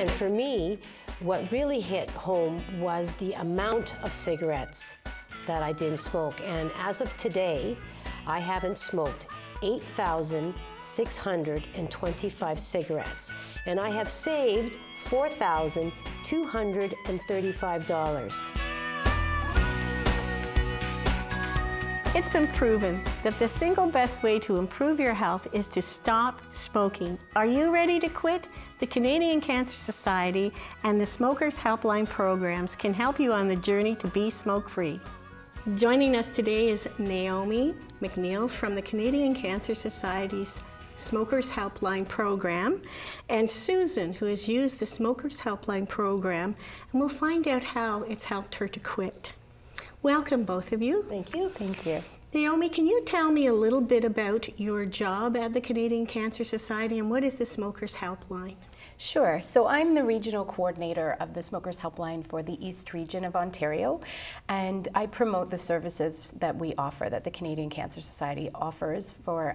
And for me, what really hit home was the amount of cigarettes that I didn't smoke. And as of today, I haven't smoked 8,625 cigarettes. And I have saved $4,235. It's been proven that the single best way to improve your health is to stop smoking. Are you ready to quit? The Canadian Cancer Society and the Smokers Helpline programs can help you on the journey to be smoke-free. Joining us today is Naomi McNeil from the Canadian Cancer Society's Smokers Helpline program, and Susan, who has used the Smokers Helpline program, and we'll find out how it's helped her to quit. Welcome, both of you. Thank you. Thank you. Naomi, can you tell me a little bit about your job at the Canadian Cancer Society and what is the Smokers Helpline? Sure. So I'm the regional coordinator of the Smokers Helpline for the East Region of Ontario, and I promote the services that we offer, that the Canadian Cancer Society offers for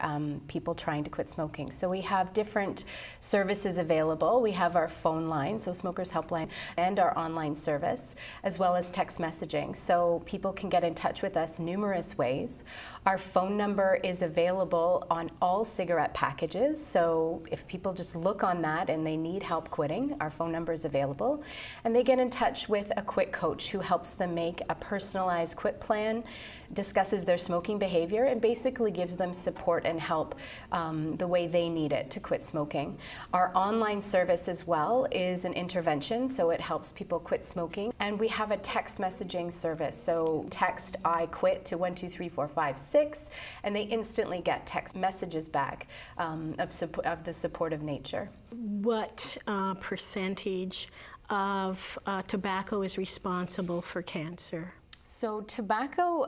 people trying to quit smoking. So we have different services available. We have our phone line, so Smokers Helpline, and our online service, as well as text messaging. So people can get in touch with us numerous ways. Our phone number is available on all cigarette packages, so if people just look on that and they need help quitting, our phone number is available, and they get in touch with a quit coach who helps them make a personalized quit plan, discusses their smoking behavior, and basically gives them support and help the way they need it to quit smoking. Our online service as well is an intervention, so it helps people quit smoking, and we have a text messaging service, so text I quit to 123456, and they instantly get text messages back of the supportive nature. What percentage of tobacco is responsible for cancer? So tobacco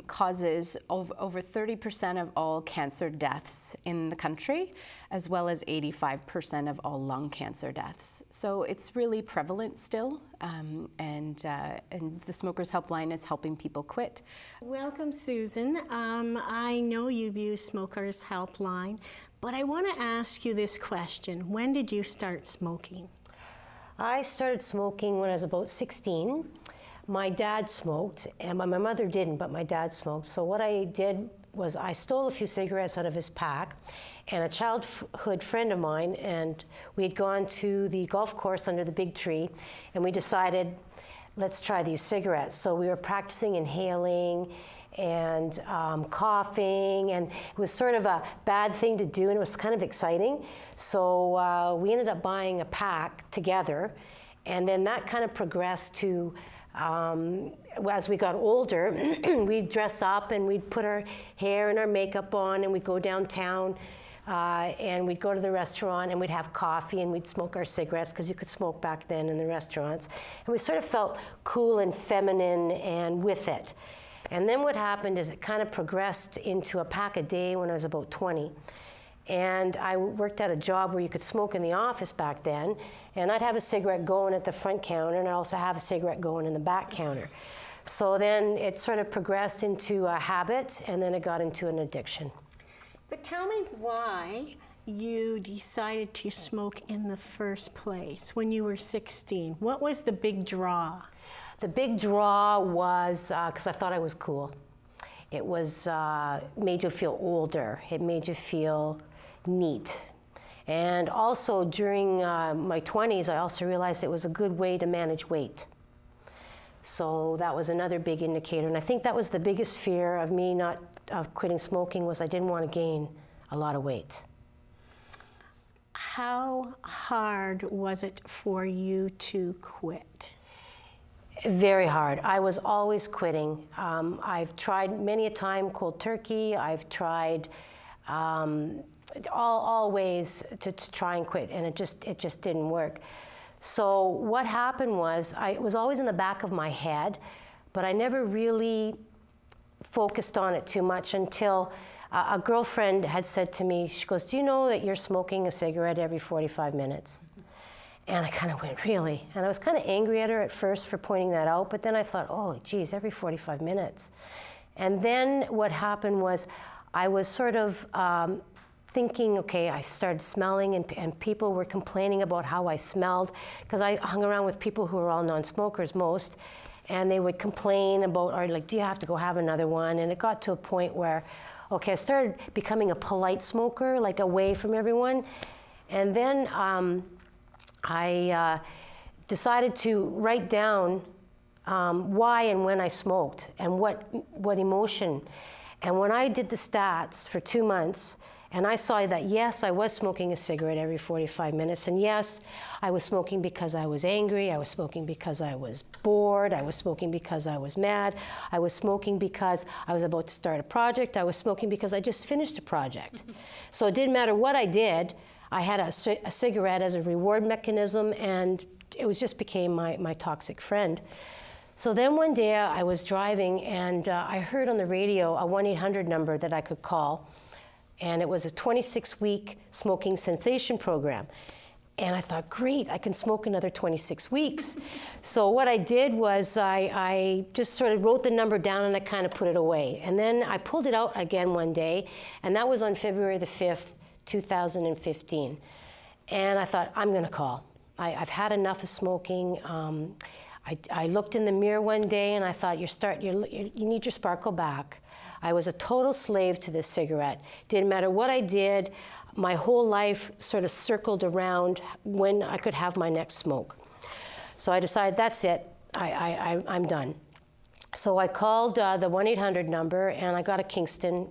causes over 30% of all cancer deaths in the country, as well as 85% of all lung cancer deaths. So it's really prevalent still, and the Smokers Helpline is helping people quit. Welcome, Susan. I know you've used Smokers Helpline, but I want to ask you this question. When did you start smoking? I started smoking when I was about 16. My dad smoked, and my mother didn't, but my dad smoked. So what I did was I stole a few cigarettes out of his pack, and a childhood friend of mine, and we had gone to the golf course under the big tree, and we decided, let's try these cigarettes. So we were practicing inhaling and coughing, and it was sort of a bad thing to do, and it was kind of exciting. So we ended up buying a pack together, and then that kind of progressed to as we got older, we'd dress up and we'd put our hair and our makeup on, and we'd go downtown and we'd go to the restaurant and we'd have coffee and we'd smoke our cigarettes, because you could smoke back then in the restaurants. And we sort of felt cool and feminine and with it. And then what happened is it kind of progressed into a pack a day when I was about 20. And I worked at a job where you could smoke in the office back then, and I'd have a cigarette going at the front counter, and I'd also have a cigarette going in the back counter. So then it sort of progressed into a habit, and then it got into an addiction. But tell me why you decided to smoke in the first place when you were 16. What was the big draw? The big draw was because I thought I was cool. It was made you feel older. It made you feel neat. And also during my 20s, I also realized it was a good way to manage weight. So that was another big indicator. And I think that was the biggest fear of me of quitting smoking, was I didn't want to gain a lot of weight. How hard was it for you to quit? Very hard. I was always quitting. I've tried many a time cold turkey. I've tried all ways to try and quit, and it just didn't work. So what happened was, it was always in the back of my head, but I never really focused on it too much until a girlfriend had said to me, she goes, "Do you know that you're smoking a cigarette every 45 minutes? And I kind of went, really? And I was kind of angry at her at first for pointing that out, but then I thought, oh, geez, every 45 minutes. And then what happened was I was sort of thinking, okay, I started smelling, and people were complaining about how I smelled, because I hung around with people who were all non-smokers, most, and they would complain about, or like, do you have to go have another one? And it got to a point where, okay, I started becoming a polite smoker, like away from everyone. And then I decided to write down why and when I smoked, and what emotion. And when I did the stats for 2 months, and I saw that, yes, I was smoking a cigarette every 45 minutes, and yes, I was smoking because I was angry, I was smoking because I was bored, I was smoking because I was mad, I was smoking because I was about to start a project, I was smoking because I just finished a project. So it didn't matter what I did, I had a cigarette as a reward mechanism, and it was just became my toxic friend. So then one day I was driving, and I heard on the radio a 1-800 number that I could call, and it was a 26-week smoking cessation program. And I thought, great, I can smoke another 26 weeks. So what I did was I just sort of wrote the number down, and I kind of put it away. And then I pulled it out again one day, and that was on February the 5th, 2015. And I thought, I'm gonna call. I've had enough of smoking. I looked in the mirror one day, and I thought, you need your sparkle back. I was a total slave to this cigarette. Didn't matter what I did, my whole life sort of circled around when I could have my next smoke. So I decided, that's it, I'm done. So I called the 1-800 number, and I got a Kingston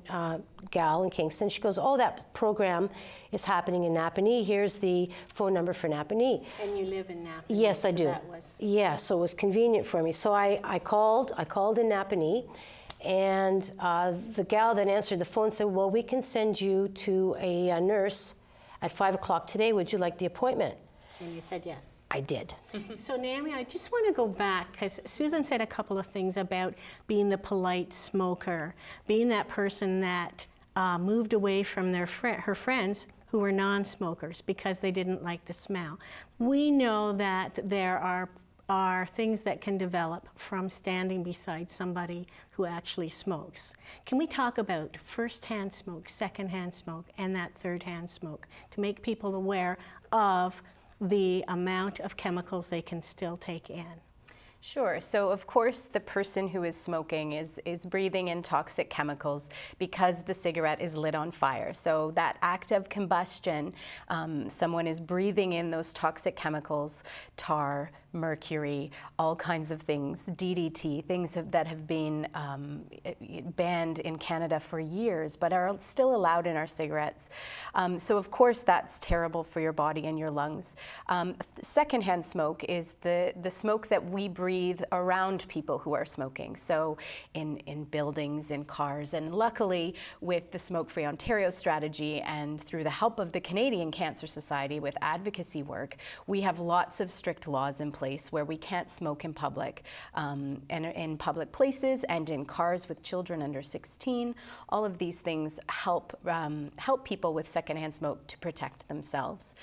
gal in Kingston. She goes, oh, that program is happening in Napanee. Here's the phone number for Napanee. And you live in Napanee? Yes, I do. That was... Yeah, so it was convenient for me. So I called in Napanee, and the gal that answered the phone said, well, we can send you to a nurse at 5 o'clock today. Would you like the appointment? And you said yes. I did. So Naomi, I just want to go back, because Susan said a couple of things about being the polite smoker, being that person that moved away from her friends who were non-smokers because they didn't like the smell. We know that there are things that can develop from standing beside somebody who actually smokes. Can we talk about first-hand smoke, second-hand smoke, and that third-hand smoke to make people aware of the amount of chemicals they can still take in? Sure. So of course the person who is smoking is breathing in toxic chemicals because the cigarette is lit on fire. So that act of combustion, someone is breathing in those toxic chemicals, tar, mercury, all kinds of things, DDT, things that have been banned in Canada for years, but are still allowed in our cigarettes. So of course that's terrible for your body and your lungs. Secondhand smoke is the smoke that we breathe around people who are smoking. So in buildings, in cars, and luckily with the Smoke-Free Ontario strategy and through the help of the Canadian Cancer Society with advocacy work, we have lots of strict laws in place where we can't smoke in public, and in public places and in cars with children under 16. All of these things help people with secondhand smoke to protect themselves.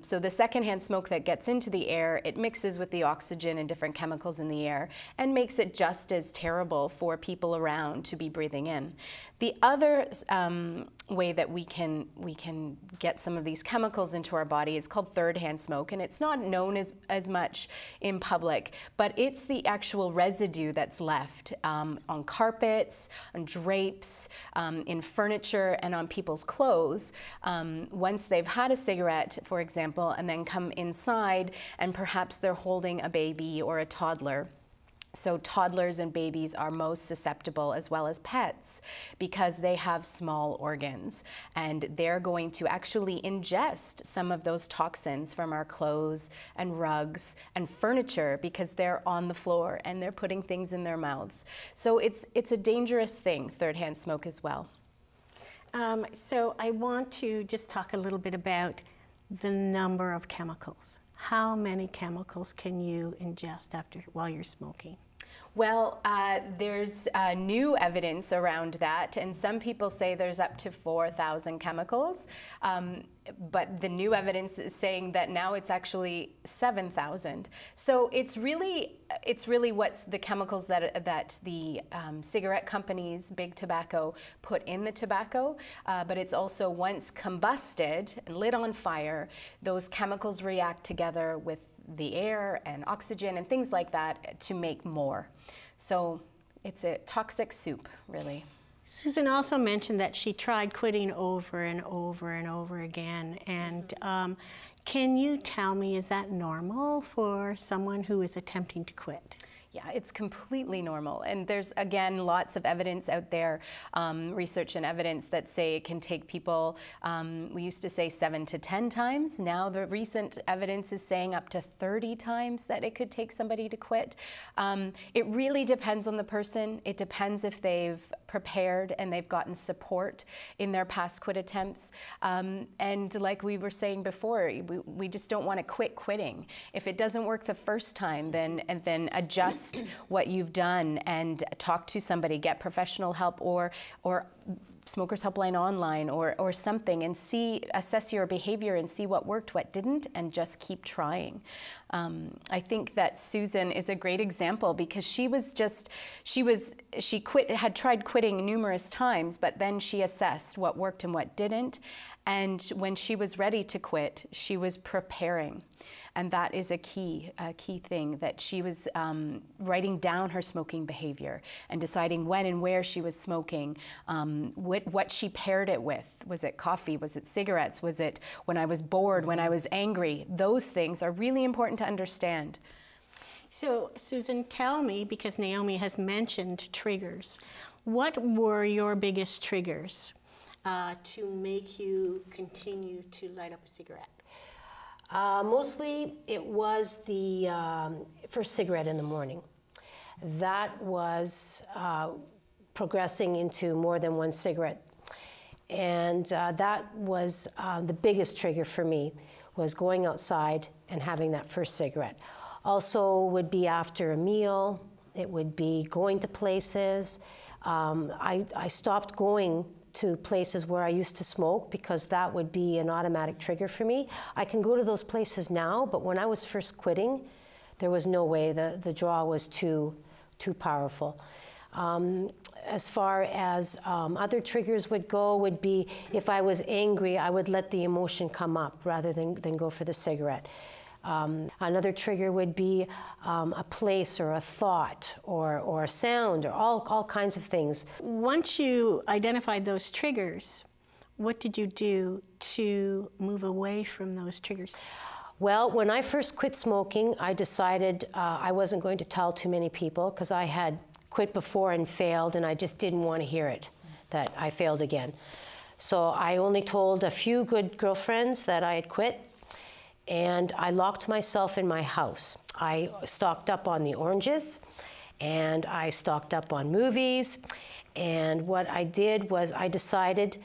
So the secondhand smoke that gets into the air, it mixes with the oxygen and different chemicals in the air and makes it just as terrible for people around to be breathing in. The other way that we can get some of these chemicals into our body is called third-hand smoke, and it's not known as much in public, but it's the actual residue that's left on carpets, on drapes, in furniture, and on people's clothes once they've had a cigarette, for example, and then come inside and perhaps they're holding a baby or a toddler. So toddlers and babies are most susceptible, as well as pets, because they have small organs, and they're going to actually ingest some of those toxins from our clothes and rugs and furniture because they're on the floor and they're putting things in their mouths. So it's a dangerous thing, third-hand smoke as well. So I want to just talk a little bit about the number of chemicals. How many chemicals can you ingest while you're smoking? Well, there's new evidence around that, and some people say there's up to 4,000 chemicals. but the new evidence is saying that now it's actually 7,000. So it's really what's the chemicals that the cigarette companies, big tobacco, put in the tobacco, but it's also once combusted and lit on fire, those chemicals react together with the air and oxygen and things like that to make more. So it's a toxic soup, really. Susan also mentioned that she tried quitting over and over and over again. And can you tell me, is that normal for someone who is attempting to quit? Yeah, it's completely normal. And there's, again, lots of evidence out there, research and evidence that say it can take people, we used to say 7 to 10 times. Now the recent evidence is saying up to 30 times that it could take somebody to quit. It really depends on the person. It depends if they've prepared and they've gotten support in their past quit attempts. And like we were saying before, we just don't want to quit quitting. If it doesn't work the first time, then adjust what you've done and talk to somebody, get professional help, or Smokers Helpline online or something, and assess your behavior and see what worked, what didn't, and just keep trying. I think that Susan is a great example because she had tried quitting numerous times, but then she assessed what worked and what didn't. And when she was ready to quit, she was preparing. And that is a key thing, that she was writing down her smoking behavior and deciding when and where she was smoking, what she paired it with. Was it coffee? Was it cigarettes? Was it when I was bored, when I was angry? Those things are really important to understand. So, Susan, tell me, because Naomi has mentioned triggers, what were your biggest triggers to make you continue to light up a cigarette? Mostly it was the first cigarette in the morning. That was progressing into more than one cigarette. And that was the biggest trigger for me, was going outside and having that first cigarette. Also would be after a meal. It would be going to places. I stopped going to places where I used to smoke because that would be an automatic trigger for me. I can go to those places now, but when I was first quitting, there was no way. The draw was too powerful. As far as other triggers would be if I was angry, I would let the emotion come up rather than go for the cigarette. Another trigger would be a place or a thought or a sound or all kinds of things. Once you identified those triggers, what did you do to move away from those triggers? Well, when I first quit smoking, I decided I wasn't going to tell too many people because I had quit before and failed, and I just didn't want to hear it, that I failed again. So I only told a few good girlfriends that I had quit, and I locked myself in my house. I stocked up on the oranges, and I stocked up on movies, and what I did was I decided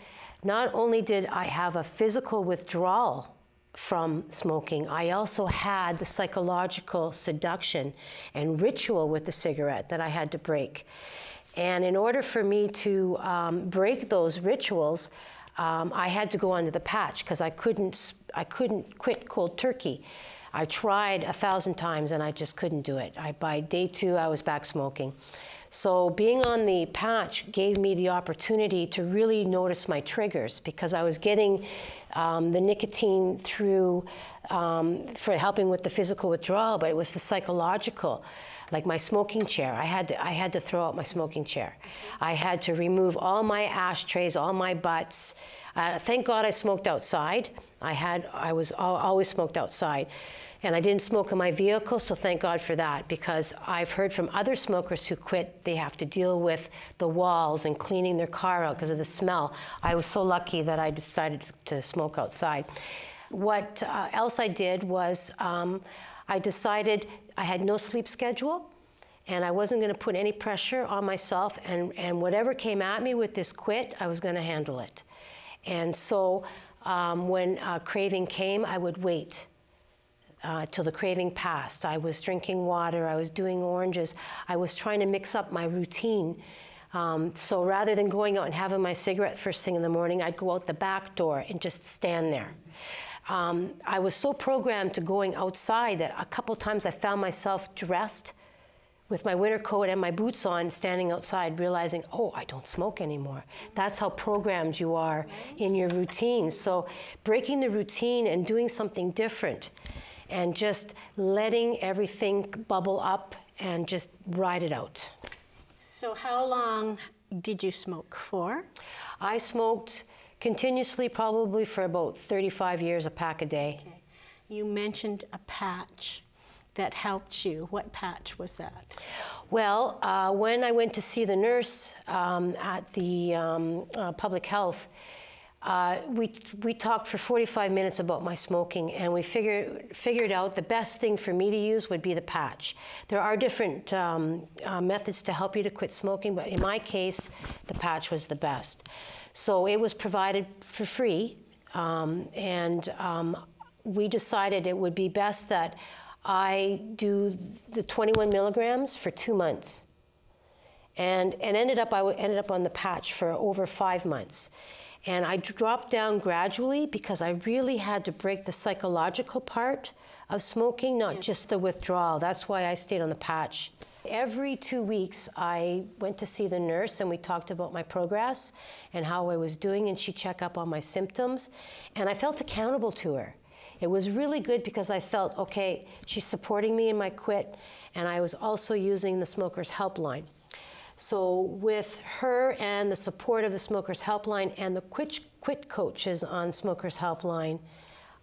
not only did I have a physical withdrawal from smoking, I also had the psychological seduction and ritual with the cigarette that I had to break. And in order for me to break those rituals, I had to go under the patch because I couldn't quit cold turkey. I tried 1,000 times and I just couldn't do it. By day 2, I was back smoking. So being on the patch gave me the opportunity to really notice my triggers because I was getting the nicotine through for helping with the physical withdrawal, but it was the psychological. Like my smoking chair, I had to throw out my smoking chair. I had to remove all my ashtrays, all my butts. Thank God I smoked outside. I always smoked outside. And I didn't smoke in my vehicle, so thank God for that, because I've heard from other smokers who quit, they have to deal with the walls and cleaning their car out because of the smell. I was so lucky that I decided to smoke outside. What else I did was I decided I had no sleep schedule, and I wasn't going to put any pressure on myself, and whatever came at me with this quit, I was going to handle it. And so when craving came, I would wait till the craving passed. I was drinking water, I was doing oranges, I was trying to mix up my routine. So rather than going out and having my cigarette first thing in the morning, I'd go out the back door and just stand there. I was so programmed to going outside that a couple times I found myself dressed with my winter coat and my boots on, standing outside, realizing, oh, I don't smoke anymore. That's how programmed you are in your routine. So breaking the routine and doing something different and just letting everything bubble up and just ride it out. So how long did you smoke for? I smoked continuously probably for about 35 years, a pack a day. Okay. You mentioned a patch that helped you. What patch was that? Well, when I went to see the nurse at the public health, we talked for 45 minutes about my smoking, and we figured out the best thing for me to use would be the patch. There are different methods to help you to quit smoking, but in my case, the patch was the best. So it was provided for free, and we decided it would be best that I do the 21 milligrams for 2 months, and I ended up on the patch for over 5 months. And I dropped down gradually because I really had to break the psychological part of smoking, not just the withdrawal. That's why I stayed on the patch. Every 2 weeks, I went to see the nurse and we talked about my progress and how I was doing, and she'd check up on my symptoms. And I felt accountable to her. It was really good because I felt, okay, she's supporting me in my quit, and I was also using the Smokers Helpline. So with her and the support of the Smokers Helpline and the quit coaches on Smokers Helpline,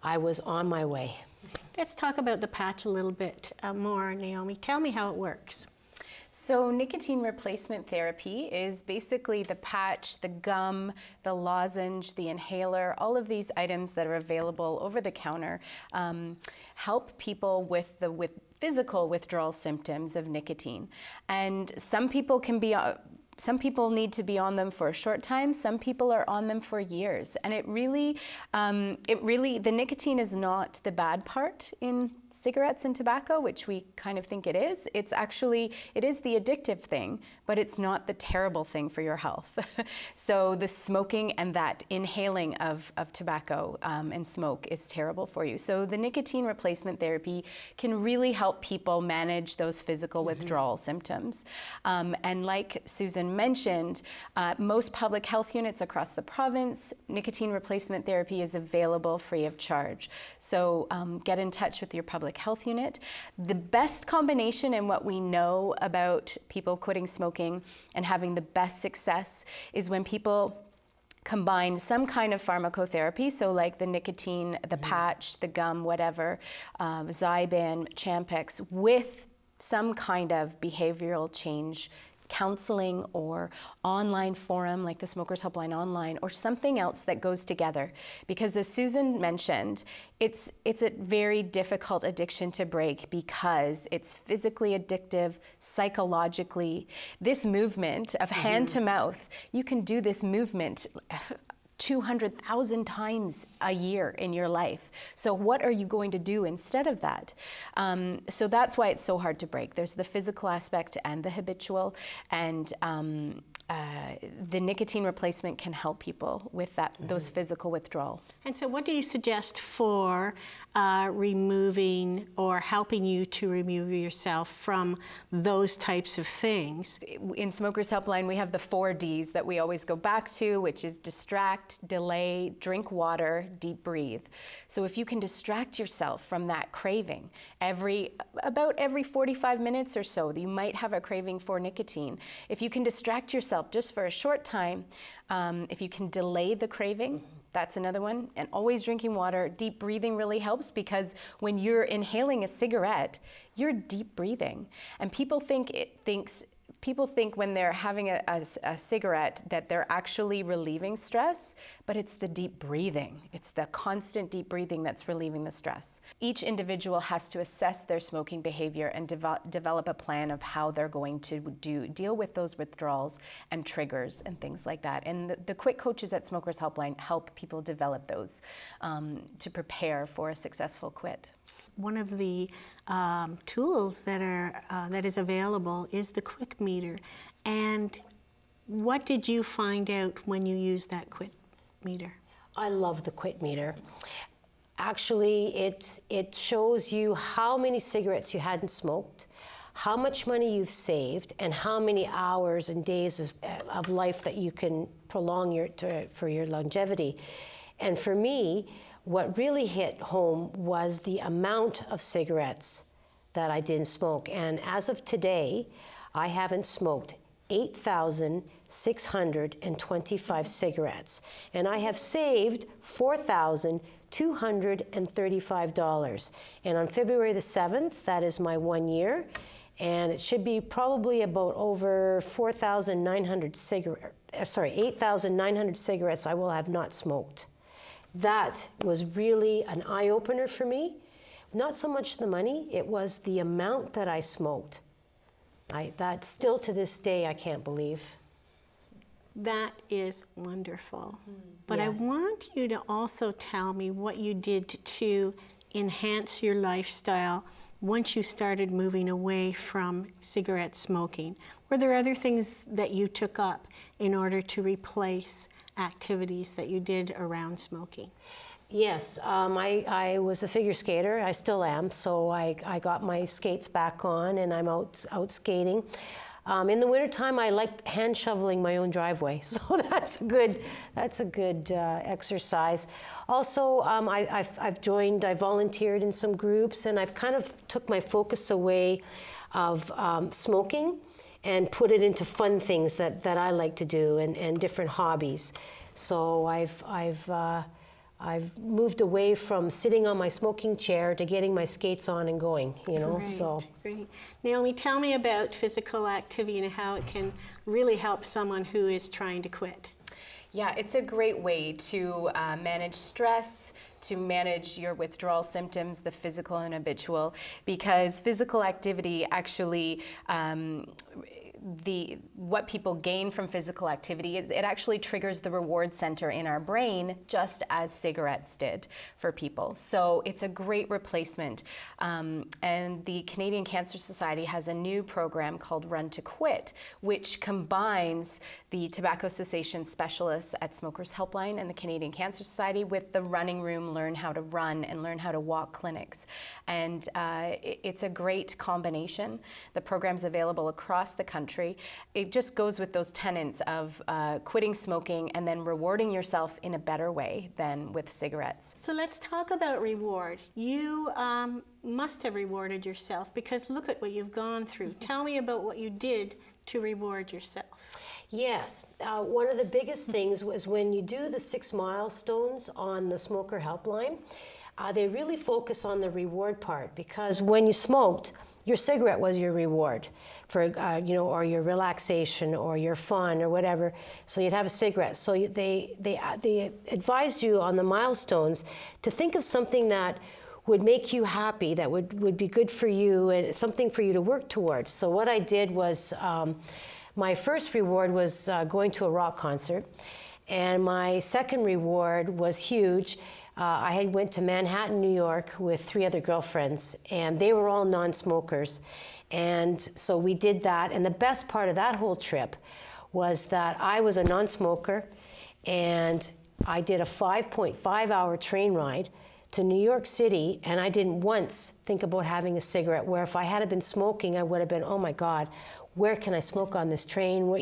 I was on my way. Let's talk about the patch a little bit more, Naomi. Tell me how it works. So nicotine replacement therapy is basically the patch, the gum, the lozenge, the inhaler, all of these items that are available over the counter help people with physical withdrawal symptoms of nicotine. And some people need to be on them for a short time. Some people are on them for years. And it really, the nicotine is not the bad part in cigarettes and tobacco, which we kind of think it is. It's actually, it is the addictive thing, but it's not the terrible thing for your health. So the smoking and that inhaling of tobacco and smoke is terrible for you. So the nicotine replacement therapy can really help people manage those physical withdrawal symptoms. And like Susan mentioned, most public health units across the province, nicotine replacement therapy is available free of charge. So get in touch with your public health unit. The best combination in what we know about people quitting smoking and having the best success is when people combine some kind of pharmacotherapy, so like the nicotine, the patch, the gum, whatever, Zyban, Champex, with some kind of behavioral change counseling or online forum like the Smokers Helpline Online, or something else that goes together. Because as Susan mentioned, it's a very difficult addiction to break because it's physically addictive, psychologically. This movement of hand to mouth, you can do this movement 200,000 times a year in your life. So what are you going to do instead of that? So that's why it's so hard to break. There's the physical aspect and the habitual, and the nicotine replacement can help people with that, those physical withdrawal. And so what do you suggest for removing or helping you to remove yourself from those types of things? In Smokers Helpline, we have the 4 Ds that we always go back to, which is distract, delay, drink water, deep breathe. So if you can distract yourself from that craving, about every 45 minutes or so, you might have a craving for nicotine. If you can distract yourself just for a short time, if you can delay the craving, that's another one. And always drinking water. Deep breathing really helps, because when you're inhaling a cigarette, you're deep breathing. And people think when they're having a cigarette that they're actually relieving stress, but it's the deep breathing. It's the constant deep breathing that's relieving the stress. Each individual has to assess their smoking behavior and develop a plan of how they're going to deal with those withdrawals and triggers and things like that. And the quit coaches at Smokers Helpline help people develop those to prepare for a successful quit. One of the tools that is available is the quit meter. And what did you find out when you used that quit meter? I love the quit meter. Actually, it shows you how many cigarettes you hadn't smoked, how much money you've saved, and how many hours and days of life that you can prolong for your longevity. And for me, what really hit home was the amount of cigarettes that I didn't smoke. And as of today, I haven't smoked 8,625 cigarettes. And I have saved $4,235. And on February the 7th, that is my 1 year. And it should be probably about over 8,900 cigarettes I will have not smoked. That was really an eye-opener for me. Not so much the money, it was the amount that I smoked. That still to this day, I can't believe. That is wonderful. But Yes. I want you to also tell me what you did to enhance your lifestyle once you started moving away from cigarette smoking. Were there other things that you took up in order to replace activities that you did around smoking? Yes, I was a figure skater. I still am. So I got my skates back on, and I'm out skating. In the wintertime, I like hand shoveling my own driveway, so that's a good exercise. Also, I volunteered in some groups, and I've kind of took my focus away of smoking and put it into fun things that I like to do and different hobbies. So I've moved away from sitting on my smoking chair to getting my skates on and going, you know. Great, so. Great. Naomi, tell me about physical activity and how it can really help someone who is trying to quit. Yeah, it's a great way to manage stress, to manage your withdrawal symptoms, the physical and habitual, because physical activity actually what people gain from physical activity, it actually triggers the reward center in our brain, just as cigarettes did for people. So it's a great replacement. And the Canadian Cancer Society has a new program called Run to Quit, which combines the tobacco cessation specialists at Smokers Helpline and the Canadian Cancer Society with the running room, learn how to run and learn how to walk clinics. And it's a great combination. The program's available across the country. It just goes with those tenets of quitting smoking and then rewarding yourself in a better way than with cigarettes. So let's talk about reward. You must have rewarded yourself because look at what you've gone through. Tell me about what you did to reward yourself. Yes, one of the biggest things was when you do the 6 milestones on the Smoker Helpline, they really focus on the reward part, because when you smoked, your cigarette was your reward for, or your relaxation or your fun or whatever. So you'd have a cigarette. So they advised you on the milestones to think of something that would make you happy, that would be good for you, and something for you to work towards. So what I did was, my first reward was going to a rock concert. And my second reward was huge. I had went to Manhattan, New York with 3 other girlfriends, and they were all non-smokers. And so we did that. And the best part of that whole trip was that I was a non-smoker, and I did a 5.5-hour train ride to New York City, and I didn't once think about having a cigarette, where if I had been smoking, I would have been, oh my God, where can I smoke on this train? What,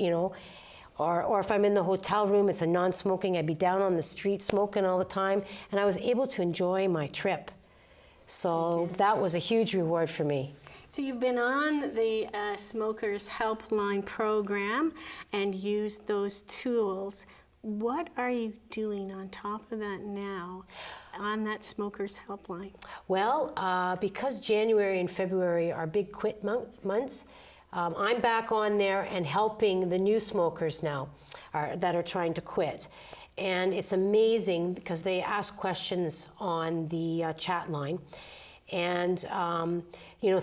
Or if I'm in the hotel room, it's a non-smoking, I'd be down on the street smoking all the time, and I was able to enjoy my trip. So that was a huge reward for me. So you've been on the Smokers Helpline program and used those tools. What are you doing on top of that now on that Smokers Helpline? Well, because January and February are big quit months, I'm back on there and helping the new smokers now that are trying to quit. And it's amazing because they ask questions on the chat line. And,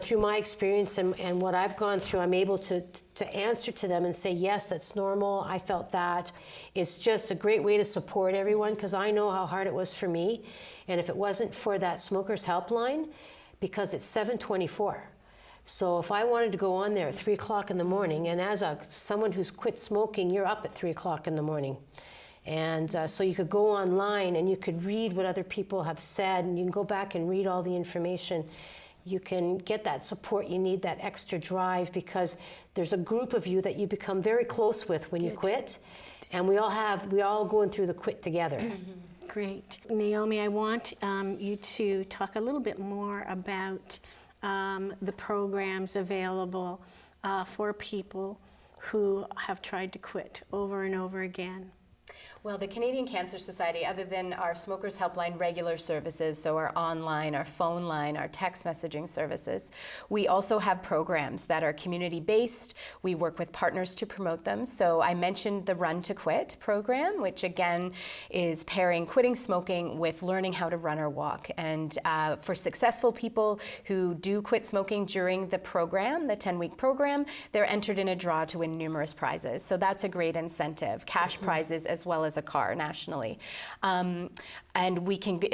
through my experience and what I've gone through, I'm able to answer to them and say, yes, that's normal. I felt that. It's just a great way to support everyone, because I know how hard it was for me. And if it wasn't for that Smokers Helpline, because it's 7/24. So if I wanted to go on there at 3 o'clock in the morning, and as someone who's quit smoking, you're up at 3 o'clock in the morning. And so you could go online and you could read what other people have said, and you can go back and read all the information. You can get that support you need, that extra drive, because there's a group of you that you become very close with when you quit. And we all going through the quit together. Great. Naomi, I want you to talk a little bit more about the programs available for people who have tried to quit over and over again. Well, the Canadian Cancer Society, other than our Smokers Helpline regular services, so our online, our phone line, our text messaging services, we also have programs that are community-based. We work with partners to promote them. So I mentioned the Run to Quit program, which again is pairing quitting smoking with learning how to run or walk. And for successful people who do quit smoking during the program, the 10-week program, they're entered in a draw to win numerous prizes. So that's a great incentive, cash prizes as well as a car nationally. And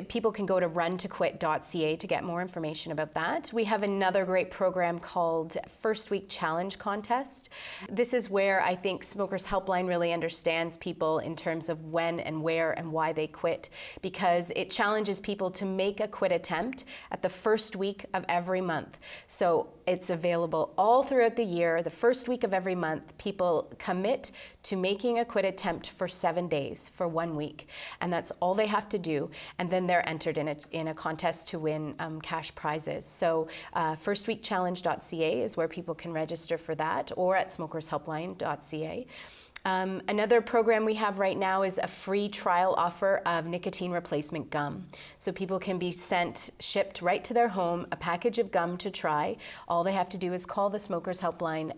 people can go to runtoquit.ca to get more information about that. We have another great program called First Week Challenge Contest. This is where I think Smokers Helpline really understands people in terms of when and where and why they quit, because it challenges people to make a quit attempt at the first week of every month. So it's available all throughout the year. The first week of every month, people commit to making a quit attempt for 7 days, for 1 week. And that's all they have to do. And then they're entered in a contest to win cash prizes. So firstweekchallenge.ca is where people can register for that, or at smokershelpline.ca. Another program we have right now is a free trial offer of nicotine replacement gum. So people can be shipped right to their home a package of gum to try. All they have to do is call the Smokers Helpline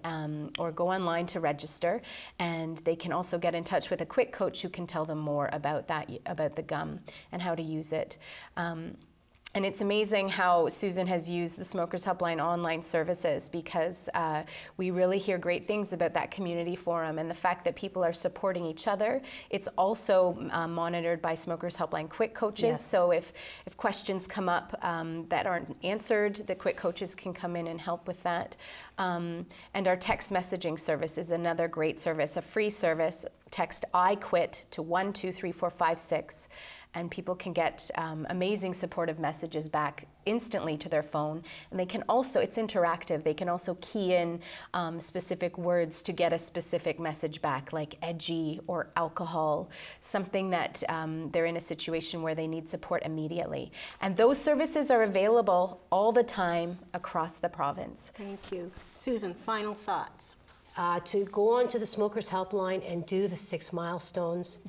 or go online to register, and they can also get in touch with a quit coach who can tell them more about the gum and how to use it. And it's amazing how Susan has used the Smokers Helpline online services, because we really hear great things about that community forum and the fact that people are supporting each other. It's also monitored by Smokers Helpline quit coaches. Yes. So if questions come up that aren't answered, the quit coaches can come in and help with that. And our text messaging service is another great service, a free service. Text I quit to 123456. And people can get amazing supportive messages back instantly to their phone. And they can also, it's interactive, they can also key in specific words to get a specific message back, like edgy or alcohol, something that they're in a situation where they need support immediately. And those services are available all the time across the province. Thank you. Susan, final thoughts. To go on to the Smokers Helpline and do the 6 milestones.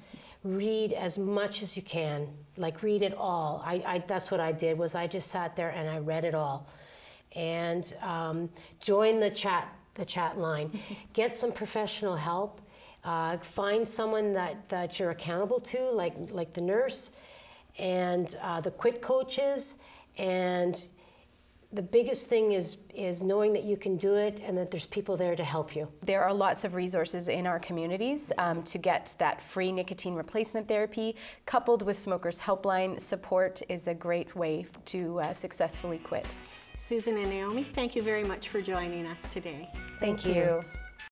Read as much as you can, like read it all. That's what I did, was I just sat there and I read it all. And join the chat line. Get some professional help. Find someone that you're accountable to, like the nurse and the quit coaches. And the biggest thing is knowing that you can do it and that there's people there to help you. There are lots of resources in our communities to get that free nicotine replacement therapy, coupled with Smokers Helpline support is a great way to successfully quit. Susan and Naomi, thank you very much for joining us today. Thank you.